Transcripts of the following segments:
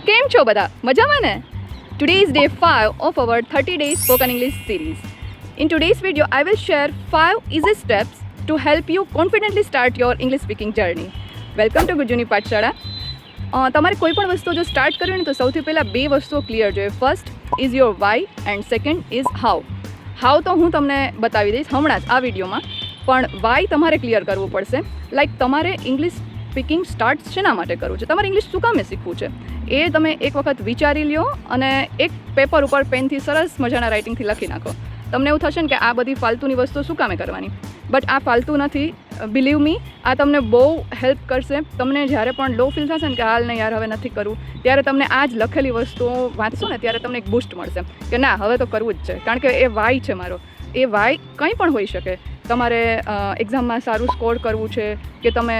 કેમ છો બધા? મજામાં ને? Today is day 5 of our 30 days spoken English series. In today's video, I will share 5 easy steps to help you confidently start your English speaking journey. Welcome to ગુજ્જુની પાઠશાળા. તમારે કોઈ પણ વસ્તુ જો સ્ટાર્ટ કરવી ને તો સૌથી પહેલાં બે વસ્તુઓ ક્લિયર જોઈએ. First is your why and second is how. How તો હું તમને બતાવી દઈશ હમણાં જ આ વિડીયોમાં, પણ વાય તમારે ક્લિયર કરવું પડશે. લાઈક તમારે ઇંગ્લિશ સ્પીકિંગ સ્ટાર્ટ શેના માટે કરવું છે, તમારે ઇંગ્લિશ શું કામે શીખવું છે, એ તમે એક વખત વિચારી લ્યો અને એક પેપર ઉપર પેનથી સરસ મજાના રાઇટિંગથી લખી નાખો. તમને એવું થશે ને કે આ બધી ફાલતુની વસ્તુ શું કામે કરવાની, બટ આ ફાલતુ નથી. બિલીવ મી, આ તમને બહુ હેલ્પ કરશે. તમને જ્યારે પણ લો ફીલ થશે ને કે હાલ નહીં યાર હવે નથી કરવું, ત્યારે તમને આ જ લખેલી વસ્તુઓ વાંચશો ને ત્યારે તમને એક બૂસ્ટ મળશે કે ના હવે તો કરવું જ છે. કારણ કે એ વાય છે મારો. એ વાય કંઈ પણ હોઈ શકે. તમારે એક્ઝામમાં સારું સ્કોર કરવું છે, કે તમે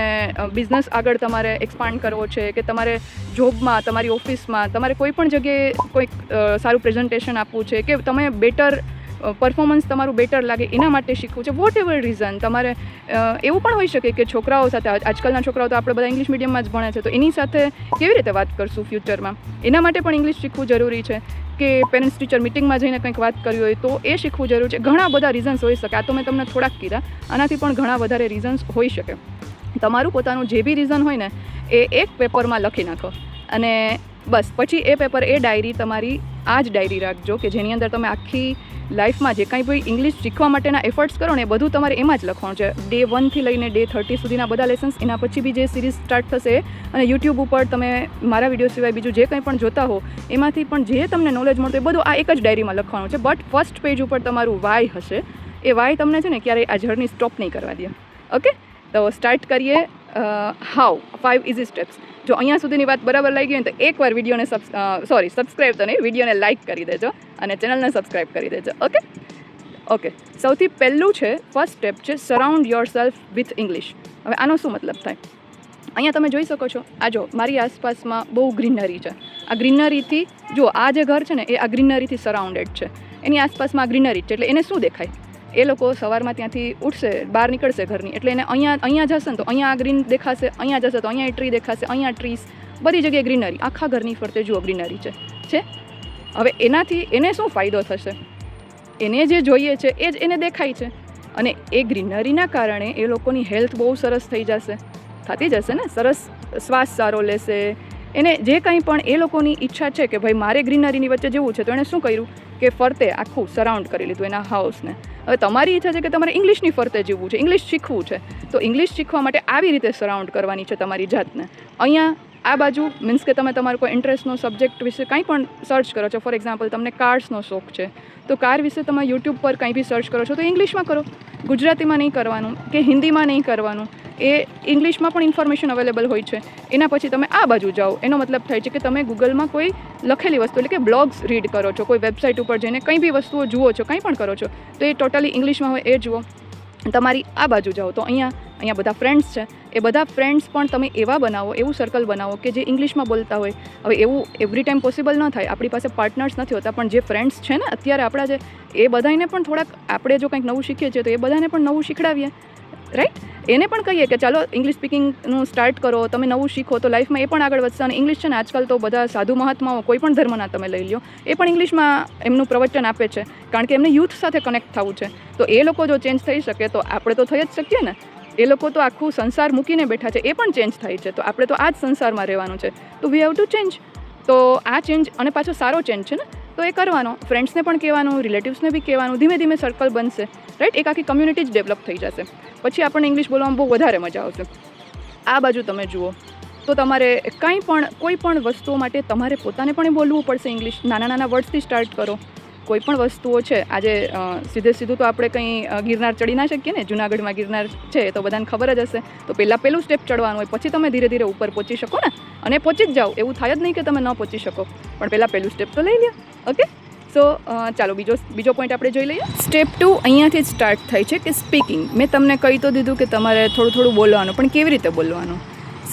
બિઝનેસ આગળ તમારે એક્સપાન્ડ કરવો છે, કે તમારે જોબમાં તમારી ઓફિસમાં તમારે કોઈ પણ જગ્યાએ કોઈક સારું પ્રેઝન્ટેશન આપવું છે, કે તમે બેટર પરફોર્મન્સ તમારું બેટર લાગે એના માટે શીખવું છે. Whatever reason. તમારે એવું પણ હોઈ શકે કે છોકરાઓ સાથે, આજકાલના છોકરાઓ તો આપણે બધા ઇંગ્લિશ મીડિયમમાં જ ભણે છે, તો એની સાથે કેવી રીતે વાત કરશું ફ્યુચરમાં, એના માટે પણ ઇંગ્લિશ શીખવું જરૂરી છે. કે પેરેન્ટ્સ ટીચર મિટિંગમાં જઈને કંઈક વાત કરવી હોય તો એ શીખવું જરૂરી છે. ઘણા બધા રીઝન્સ હોઈ શકે. આ તો મેં તમને થોડાક કીધા, આનાથી પણ ઘણા વધારે રીઝન્સ હોઈ શકે. તમારું પોતાનું જે બી રીઝન હોય ને એ એક પેપરમાં લખી નાખો અને બસ પછી એ પેપર, એ ડાયરી તમારી આ જ ડાયરી રાખજો કે જેની અંદર તમે આખી લાઈફમાં જે કાંઈ ભાઈ ઇંગ્લિશ શીખવા માટેના એફર્ટ્સ કરો ને એ બધું તમારે એમાં જ લખવાનું છે. ડે 1 લઈને ડે 30 સુધીના બધા લેસન્સ, એના પછી બી જે સિરીઝ સ્ટાર્ટ થશે, અને યુટ્યુબ ઉપર તમે મારા વિડીયો સિવાય બીજું જે કંઈ પણ જોતા હો એમાંથી પણ જે તમને નોલેજ મળતું એ બધું આ એક જ ડાયરીમાં લખવાનું છે. બટ ફર્સ્ટ પેજ ઉપર તમારું વાય હશે. એ વાય તમને છે ને ક્યારેય આ જર્ની સ્ટોપ નહીં કરવા દે. ઓકે, તો સ્ટાર્ટ કરીએ. How 5 easy steps. જો અહીંયા સુધીની વાત બરાબર લાગી હોય ને તો એકવાર વિડીયોને સબસ્ક્રાઈબ તો નહીં, વિડીયોને લાઇક કરી દેજો અને ચેનલને સબસ્ક્રાઈબ કરી દેજો. ઓકે, સૌથી પહેલું છે, ફર્સ્ટ સ્ટેપ છે surround your self with English. હવે આનો શું મતલબ થાય? અહીંયા તમે જોઈ શકો છો, આ જો મારી આસપાસમાં બહુ ગ્રીનરી છે. આ ગ્રીનરીથી, જો આ જે ઘર છે ને એ આ ગ્રીનરીથી સરાઉન્ડેડ છે. એની આસપાસમાં આ ગ્રીનરી છે, એટલે એને શું દેખાય? એ લોકો સવારમાં ત્યાંથી ઉઠશે, બહાર નીકળશે ઘરની, એટલે એને અહીંયા જશે ને તો અહીંયા આ ગ્રીન દેખાશે, અહીંયા જશે તો અહીંયા ટ્રી દેખાશે, અહીંયા ટ્રીસ, બધી જગ્યાએ ગ્રીનરી. આખા ઘરની ફરતે જુઓ ગ્રીનરી છે. હવે એનાથી એને શું ફાયદો થશે? એને જે જોઈએ છે એ જ એને દેખાય છે, અને એ ગ્રીનરીના કારણે એ લોકોની હેલ્થ બહુ સરસ થતી જશે ને. સરસ શ્વાસ સારો લેશે. એને જે કંઈ પણ એ લોકોની ઈચ્છા છે કે ભાઈ મારે ગ્રીનરીની વચ્ચે જવું છે, તો એણે શું કર્યું કે ફરતે આખું સરાઉન્ડ કરી લીધું એના હાઉસને. હવે તમારી ઈચ્છા છે કે તમારે ઇંગ્લિશની ફરતે જીવવું છે, ઇંગ્લિશ શીખવું છે, તો ઇંગ્લિશ શીખવા માટે આવી રીતે સરાઉન્ડ કરવાની છે તમારી જાતને. અહીંયા આ બાજુ મીન્સ કે તમે તમારો કોઈ ઇન્ટરેસ્ટનો સબ્જેક્ટ વિશે કંઈ પણ સર્ચ કરો છો. ફોર એક્ઝામ્પલ તમને કાર્સનો શોખ છે, તો કાર વિશે તમે યુટ્યુબ પર કંઈ બી સર્ચ કરો છો તો ઇંગ્લિશમાં કરો, ગુજરાતીમાં નહીં કરવાનું કે હિન્દીમાં નહીં કરવાનું. એ ઇંગ્લિશમાં પણ ઇન્ફોર્મેશન અવેલેબલ હોય છે. એના પછી તમે આ બાજુ જાઓ, એનો મતલબ થાય છે કે તમે ગૂગલમાં કોઈ લખેલી વસ્તુ, એટલે કે બ્લોગ્સ રીડ કરો છો, કોઈ વેબસાઇટ ઉપર જઈને કંઈ બી વસ્તુઓ જુઓ છો, કંઈ પણ કરો છો, તો એ ટોટલી ઇંગ્લિશમાં હોય એ જુઓ. તમારી આ બાજુ જાઓ તો અહીંયા બધા ફ્રેન્ડ્સ છે. એ બધા ફ્રેન્ડ્સ પણ તમે એવા બનાવો, એવું સર્કલ બનાવો કે જે ઇંગ્લિશમાં બોલતા હોય. હવે એવું એવરી ટાઈમ પોસિબલ ન થાય, આપણી પાસે પાર્ટનર્સ નથી હોતા, પણ જે ફ્રેન્ડ્સ છે ને અત્યારે આપણા, જે એ બધાને પણ થોડાક, આપણે જો કંઈક નવું શીખીએ છીએ તો એ બધાને પણ નવું શીખડાવીએ, રાઈટ? એને પણ કહીએ કે ચાલો ઇંગ્લિશ સ્પીકિંગનું સ્ટાર્ટ કરો, તમે નવું શીખો તો લાઈફમાં એ પણ આગળ વધશે. અને ઇંગ્લિશ છે ને આજકાલ તો બધા સાધુ મહાત્માઓ કોઈ પણ ધર્મના તમે લઈ લો, એ પણ ઇંગ્લિશમાં એમનું પ્રવચન આપે છે, કારણ કે એમને યુથ સાથે કનેક્ટ થવું છે. તો એ લોકો જો ચેન્જ થઈ શકે તો આપણે તો થઈ જ શકીએ ને. એ લોકો તો આખું સંસાર મૂકીને બેઠા છે, એ પણ ચેન્જ થાય છે, તો આપણે તો આ જ સંસારમાં રહેવાનું છે. તો વી હેવ ટુ ચેન્જ. તો આ ચેન્જ, અને પાછો સારો ચેન્જ છે ને, તો એ કરવાનો. ફ્રેન્ડ્સને પણ કહેવાનું, રિલેટિવ્સને બી કહેવાનું. ધીમે ધીમે સર્કલ બનશે, રાઈટ? એક આખી કમ્યુનિટી જ ડેવલપ થઈ જશે. પછી આપણને ઇંગ્લિશ બોલવામાં બહુ વધારે મજા આવશે. આ બાજુ તમે જુઓ તો તમારે કંઈ પણ, કોઈ પણ વસ્તુઓ માટે તમારે પોતાને પણ બોલવું પડશે ઇંગ્લિશ. નાના વર્ડ્સથી સ્ટાર્ટ કરો. કોઈ પણ વસ્તુઓ છે, આજે સીધું તો આપણે કંઈ ગિરનાર ચડી ના શકીએ ને. જુનાગઢમાં ગિરનાર છે તો બધાને ખબર જ હશે. તો પહેલું સ્ટેપ ચડવાનું હોય, પછી તમે ધીરે ધીરે ઉપર પહોંચી શકો ને. અને પહોંચી જ જાઓ, એવું થાય જ નહીં કે તમે ન પહોંચી શકો, પણ પહેલું સ્ટેપ તો લઈ લો. ઓકે, સો ચાલો બીજો પોઈન્ટ આપણે જોઈ લઈએ. સ્ટેપ 2 અહીંયાથી જ સ્ટાર્ટ થાય છે કે સ્પીકિંગ. મેં તમને કહી તો દીધું કે તમારે થોડું બોલવાનું, પણ કેવી રીતે બોલવાનું?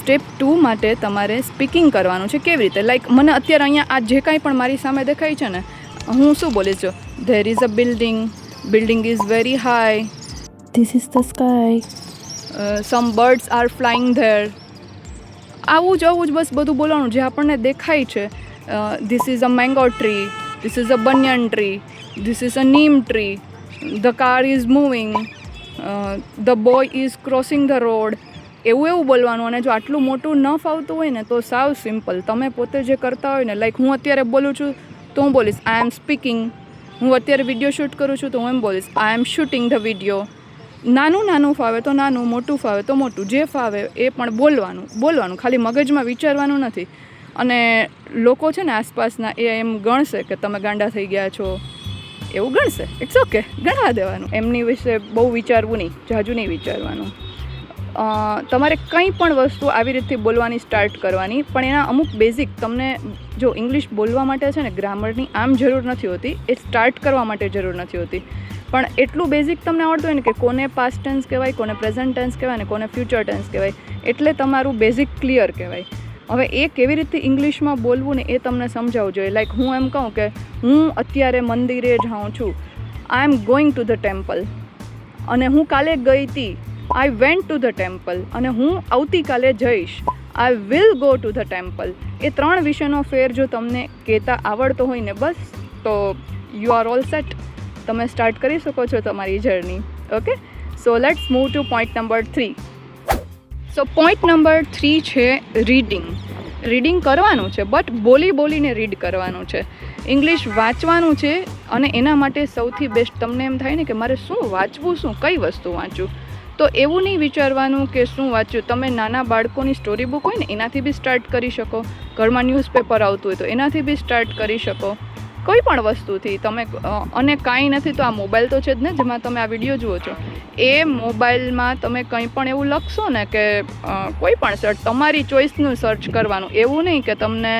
સ્ટેપ 2 માટે તમારે સ્પીકિંગ કરવાનું છે. કેવી રીતે? લાઈક મને અત્યારે અહીંયા આ જે કાંઈ પણ મારી સામે દેખાય છે ને, હું શું બોલીશ? જો there is a building is very high, this is the sky, some birds are flying there. આવું જ બસ બધું બોલવાનું જે આપણને દેખાય છે. This is a mango tree, this is a banyan tree, this is a neem tree, the car is moving, the boy is crossing the road. એવું બોલવાનું. અને જો આટલું મોટું ન ફાવતું હોય ને તો સાવ સિમ્પલ તમે પોતે જે કરતા હોય ને, લાઈક હું અત્યારે બોલું છું તો હું બોલીશ આઈ એમ સ્પીકિંગ. હું અત્યારે વિડીયો શૂટ કરું છું તો હું એમ બોલીશ આઈ એમ શૂટિંગ ધ વિડીયો. નાનું ફાવે તો નાનું, મોટું ફાવે તો મોટું, જે ફાવે એ પણ બોલવાનું. ખાલી મગજમાં વિચારવાનું નથી. અને લોકો છે ને આસપાસના એ એમ ગણશે કે તમે ગાંડા થઈ ગયા છો, એવું ગણશે. ઇટ્સ ઓકે, ગણવા દેવાનું. એમની વિશે બહુ વિચારવું નહીં, જાજુ નહીં વિચારવાનું. તમારે કંઈ પણ વસ્તુ આવી રીતે બોલવાની સ્ટાર્ટ કરવાની. પણ એના અમુક બેઝિક તમને જો ઇંગ્લિશ બોલવા માટે છે ને ગ્રામરની આમ જરૂર નથી હોતી, એ સ્ટાર્ટ કરવા માટે જરૂર નથી હોતી. પણ એટલું બેઝિક તમને આવડતું હોય ને કે કોને પાસ્ટ ટેન્સ કહેવાય, કોને પ્રેઝન્ટ ટેન્સ કહેવાય ને કોને ફ્યુચર ટેન્સ કહેવાય, એટલે તમારું બેઝિક ક્લિયર કહેવાય. હવે એ કેવી રીતે ઇંગ્લિશમાં બોલવું ને એ તમને સમજાવવું જોઈએ. લાઈક હું એમ કહું કે હું અત્યારે મંદિરે જાઉં છું, I am going to the temple. અને હું કાલે ગઈ હતી, I went to the temple. અને હું આવતીકાલે જઈશ, I will go to the temple. એ 3 વિષયનો ફેર જો તમને કહેતા આવડતો હોય ને બસ, તો યુ આર ઓલ સેટ. તમે સ્ટાર્ટ કરી શકો છો તમારી journey. Okay, so let's move to point number 3. So point number 3 છે રીડિંગ. રીડિંગ કરવાનું છે, બટ બોલીને રીડ કરવાનું છે. ઇંગ્લિશ વાંચવાનું છે. અને એના માટે સૌથી બેસ્ટ તમને એમ થાય ને કે મારે શું વાંચવું, કઈ વસ્તુ વાંચું, તો એવું નહીં વિચારવાનું કે શું વાંચ્યું. તમે નાના બાળકોની સ્ટોરી બુક હોય ને એનાથી બી સ્ટાર્ટ કરી શકો. ઘરમાં ન્યૂઝપેપર આવતું હોય તો એનાથી બી સ્ટાર્ટ કરી શકો. કોઈ પણ વસ્તુથી તમે. અને કાંઈ નથી તો આ મોબાઈલ તો છે જ ને જેમાં તમે આ વિડીયો જુઓ છો, એ મોબાઈલમાં તમે કંઈ પણ એવું લખશો ને કે કોઈ પણ સર્ચ, તમારી ચોઈસનું સર્ચ કરવાનું. એવું નહીં કે તમને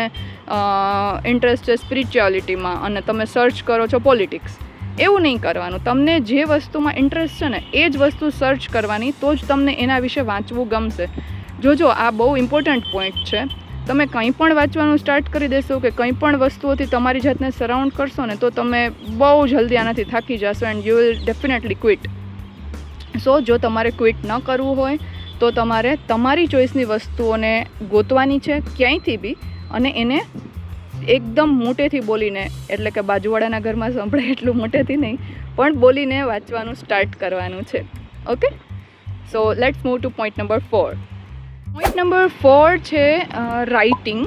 ઇન્ટરેસ્ટ છે સ્પિરિચ્યુઆલિટીમાં અને તમે સર્ચ કરો છો પોલિટિક્સ, એવું નહીં કરવાનું. તમને જે વસ્તુમાં ઇન્ટરેસ્ટ છે ને એ જ વસ્તુ સર્ચ કરવાની, તો જ તમને એના વિશે વાંચવું ગમશે. જોજો, આ બહુ ઇમ્પોર્ટન્ટ પોઈન્ટ છે. તમે કંઈ પણ વાંચવાનું સ્ટાર્ટ કરી દેશો કે કંઈ પણ વસ્તુઓથી તમારી જાતને સરાઉન્ડ કરશો ને તો તમે બહુ જલ્દી આનાથી થાકી જશો and you will definitely quit. So જો તમારે ક્વિટ ન કરવું હોય તો તમારે તમારી ચોઈસની વસ્તુઓને ગોતવાની છે ક્યાંયથી બી, અને એને એકદમ મોટેથી બોલીને, એટલે કે બાજુવાળાના ઘરમાં સાંભળે એટલું મોટેથી નહીં, પણ બોલીને વાંચવાનું સ્ટાર્ટ કરવાનું છે. Okay, so let's move to point number 4. Point number 4 છે રાઇટિંગ.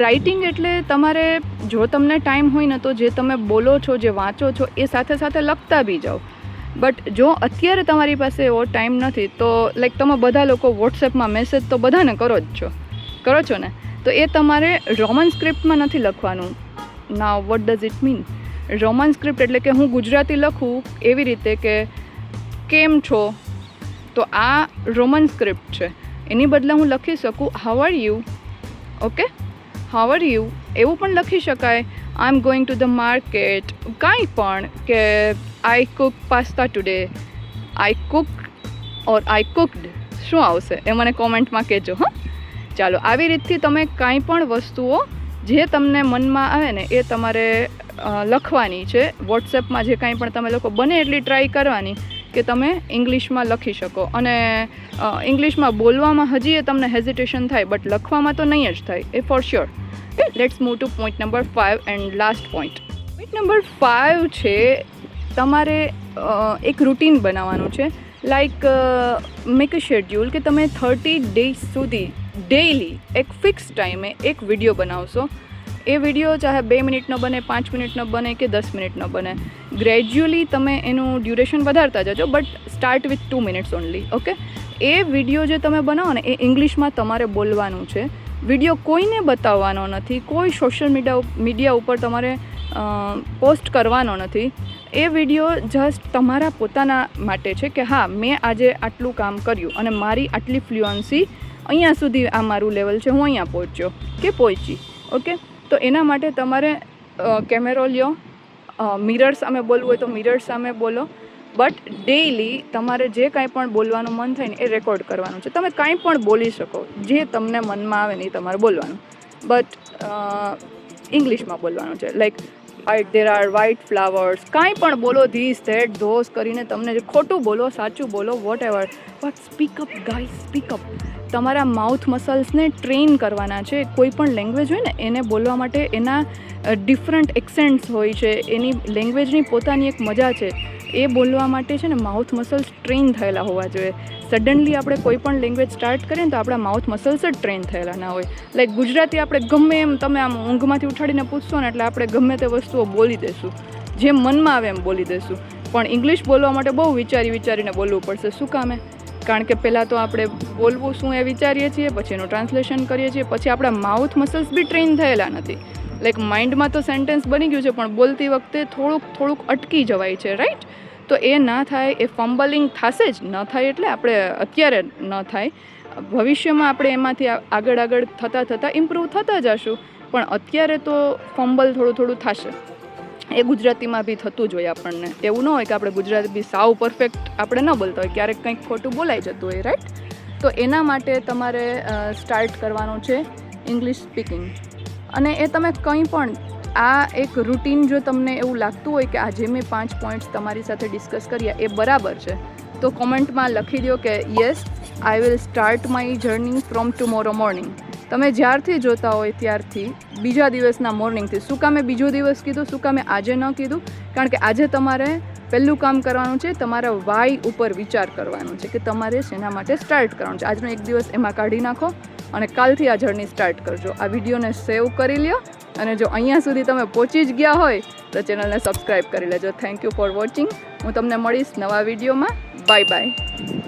રાઇટિંગ એટલે તમારે જો તમને ટાઈમ હોય ને તો જે તમે બોલો છો, જે વાંચો છો એ સાથે સાથે લખતા બી જાઓ. બટ જો અત્યારે તમારી પાસે એવો ટાઈમ નથી તો લાઈક તમે બધા લોકો વોટ્સએપમાં મેસેજ તો બધાને કરો છો ને, તો એ તમારે રોમન સ્ક્રિપ્ટમાં નથી લખવાનું. નાવ what does it mean? Roman script એટલે કે હું ગુજરાતી લખું એવી રીતે કે કેમ છો, તો આ રોમન સ્ક્રિપ્ટ છે. એની બદલે હું લખી શકું how are you. Okay, how are you એવું પણ લખી શકાય. I am going to the market, કાંઈ પણ, કે I cook pasta today, I cook or I cooked. શું આવશે એ મને કોમેન્ટમાં કહેજો. હા, ચાલો, આવી રીતથી તમે કાંઈ પણ વસ્તુઓ જે તમને મનમાં આવે ને એ તમારે લખવાની છે. વોટ્સએપમાં જે કાંઈ પણ તમે લોકો બને એટલી ટ્રાય કરવાની કે તમે ઇંગ્લિશમાં લખી શકો. અને ઇંગ્લિશમાં બોલવામાં હજી એ તમને હેઝિટેશન થાય, બટ લખવામાં તો નહીં જ થાય, એ for sure. Let's move to point number 5 and last point. Point number 5 છે તમારે એક રૂટીન બનાવવાનું છે. લાઈક મેક અ શેડ્યુલ કે તમે 30 ડેઝ સુધી ડેઇલી એક ફિક્સ ટાઈમે એક વિડીયો બનાવશો. એ વિડીયો ચાહે 2 મિનિટનો બને, 5 મિનિટનો બને કે 10 મિનિટનો બને. ગ્રેજ્યુઅલી તમે એનું ડ્યુરેશન વધારતા જજો, but start with 2 minutes only. Okay, A video જે તમે બનાવો ને એ ઇંગ્લિશમાં તમારે બોલવાનું છે. વિડીયો કોઈને બતાવવાનો નથી, કોઈ સોશિયલ મીડિયા ઉપર તમારે પોસ્ટ કરવાનો નથી. એ વિડીયો જસ્ટ તમારા પોતાના માટે છે કે હા, મેં આજે આટલું કામ કર્યું અને મારી આટલી ફ્લુઅન્સી અહીંયા સુધી આ મારું લેવલ છે, હું અહીંયા પહોંચ્યો કે પહોંચી. ઓકે, તો એના માટે તમારે કેમેરો લ્યો, મિરર સામે બોલવું હોય તો મિરર સામે બોલો, બટ ડેઇલી તમારે જે કાંઈ પણ બોલવાનું મન થાય ને એ રેકોર્ડ કરવાનું છે. તમે કાંઈ પણ બોલી શકો, જે તમને મનમાં આવે ને એ તમારે બોલવાનું, બટ ઇંગ્લિશમાં બોલવાનું છે. Like there are white flowers, કાંઈ પણ બોલો, ધીસ ધેટ ધોસ કરીને તમને જે ખોટું બોલો, સાચું બોલો, whatever, but speak up guys, speak up. તમારા માઉથ મસલ્સને ટ્રેન કરવાના છે. કોઈ પણ લેંગ્વેજ હોય ને એને બોલવા માટે એના ડિફરન્ટ એક્સેન્ટ્સ હોય છે, એની લેંગ્વેજની પોતાની એક મજા છે. એ બોલવા માટે છે ને માઉથ મસલ્સ ટ્રેન થયેલા હોવા જોઈએ. સડનલી આપણે કોઈ પણ લેંગ્વેજ સ્ટાર્ટ કરીએ ને તો આપણા માઉથ મસલ્સ જ ટ્રેન થયેલા ના હોય. લાઈક ગુજરાતી આપણે ગમે એમ તમે આમ ઊંઘમાંથી ઉઠાડીને પૂછશો ને એટલે આપણે ગમે તે વસ્તુઓ બોલી દઈશું, જેમ મનમાં આવે એમ બોલી દઈશું. પણ ઇંગ્લિશ બોલવા માટે બહુ વિચારીને બોલવું પડશે. શું કામે? કારણ કે પહેલાં તો આપણે બોલવું શું એ વિચારીએ છીએ, પછી એનું ટ્રાન્સલેશન કરીએ છીએ, પછી આપણા માઉથ મસલ્સ બી ટ્રેન થયેલા નથી. લાઈક માઇન્ડમાં તો સેન્ટેન્સ બની ગયું છે પણ બોલતી વખતે થોડુંક અટકી જવાય છે, રાઈટ? તો એ ના થાય, એ ફમ્બલિંગ થશે જ. ન થાય એટલે આપણે અત્યારે ન થાય, ભવિષ્યમાં આપણે એમાંથી આગળ થતાં ઇમ્પ્રૂવ થતા જશું. પણ અત્યારે તો ફમ્બલ થોડું થશે. એ ગુજરાતીમાં બી થતું જ હોય આપણને. એવું ન હોય કે આપણે ગુજરાતી બી સાવ પરફેક્ટ આપણે ન બોલતા હોય, ક્યારેક કંઈક ખોટું બોલાઈ જતું હોય, રાઈટ? તો એના માટે તમારે સ્ટાર્ટ કરવાનું છે ઇંગ્લિશ સ્પીકિંગ. અને એ તમે કંઈ પણ આ એક રૂટીન જો તમને એવું લાગતું હોય કે આજે મેં 5 પોઈન્ટ્સ તમારી સાથે ડિસ્કસ કર્યા એ બરાબર છે, તો કોમેન્ટમાં લખી દો કે yes, I will start my journey from tomorrow morning. તમે જ્યારથી જોતા હોય ત્યારથી બીજા દિવસના મોર્નિંગથી. શું કામે બીજો દિવસ કીધું, શું કામે આજે ન કીધું? કારણ કે આજે તમારે પહેલું કામ કરવાનું છે, તમારા વાય ઉપર વિચાર કરવાનો છે કે તમારે શેના માટે સ્ટાર્ટ કરવાનું છે. આજનો એક દિવસ એમાં કાઢી નાખો અને કાલથી આ જર્ની સ્ટાર્ટ કરજો. આ વિડીયોને સેવ કરી લ્યો અને જો અહીંયા સુધી તમે પહોંચી જ ગયા હોય તો ચેનલને સબસ્ક્રાઈબ કરી લેજો. Thank you for watching. હું તમને મળીશ નવા વિડીયોમાં. Bye bye.